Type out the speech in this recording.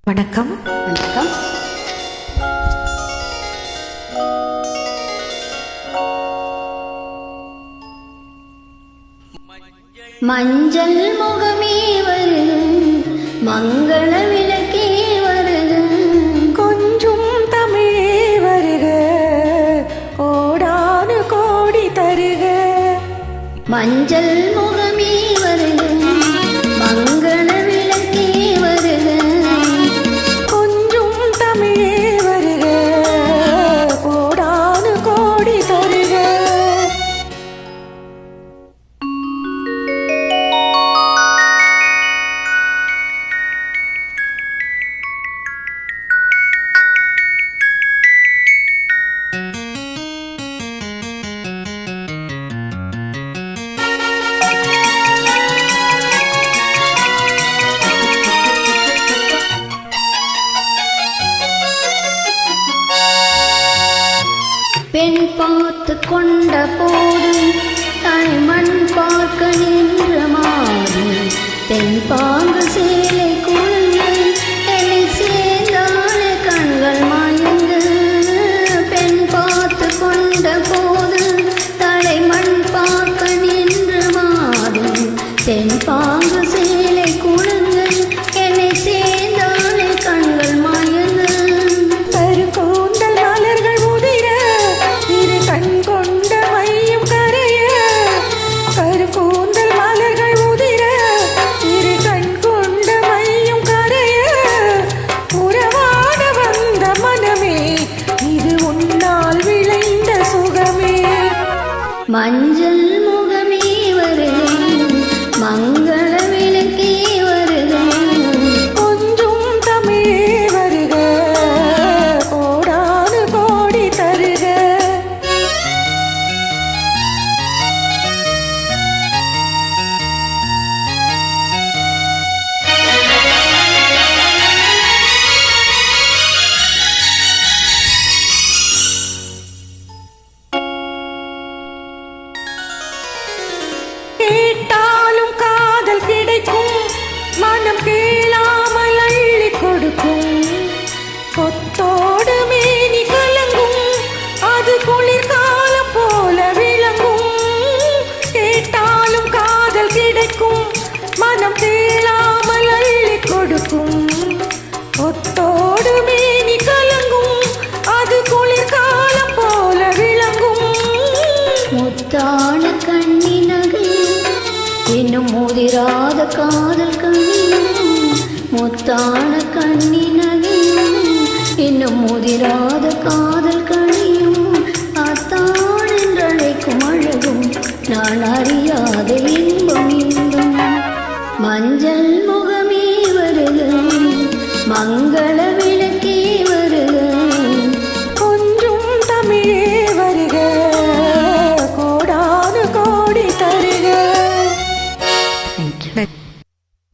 வணக்கம். வணக்கம். மஞ்சள் முகமே வருது, மங்கள விளக்கே வருது, கொஞ்சம் தமிழே வருக, கோடானு கோடி தருக. மஞ்சள் முகமே வருது, மங்கள விளக்கே வருது, கொஞ்சம் தமிழே வருக, கோடானு கோடி தருக. பெண் பார்த்து கொண்ட போது தலைமண் பார்க்க நின்ற மாறு, தென் பாங்கு சேலை குழுந்து என்னை சேர்ந்தான கண்கள் மாய்ந்து. பெண் பார்த்து கொண்ட போது தலைமண் பார்க்க நின்ற மாறு, தென் பாங்கு சேலை குழுந்து என்னை சேர்ந்தான கண்கள் மாய்ந்து. கருக்கூந்தல் மலர்கள் உதிர, இரு கண் கொண்ட மையும் கரைய. கருக்கூந்தல் மலர்கள் உதிர, இரு கண் கொண்ட மையும் கரைய. உறவாட வந்த மனமே, இது உன்னால் விளைந்த சுகமே. மஞ்சள் முகமே வருது, மங்கள விளக்கே வருது, கொஞ்சம் தமிழே வருக, கோடானு கோடி தருக. கேட்டாலும் காதல் கிடைக்கும், மனம் கேளாமல் அள்ளி கொடுக்கும். கொத்தோடு மேனி கலங்கும், அது குளிர்காலம் போல விளங்கும். கேட்டாலும் காதல் கிடைக்கும், மனம் கேளாமல் அள்ளி கொடுக்கும். கொத்தோடு மேனி கலங்கும், அது குளிர்காலம் போல விளங்கும். முத்தான கண்ணினகை இன்னும் முதிராத காதல் கண்ணியும், முத்தான கண்ணினகை இன்னும் முதிராத காதல் கண்ணியும், அத்தான் என்றழைக்கும் அழகும் நான் அறியாத இன்பம் இன்பம். மஞ்சள்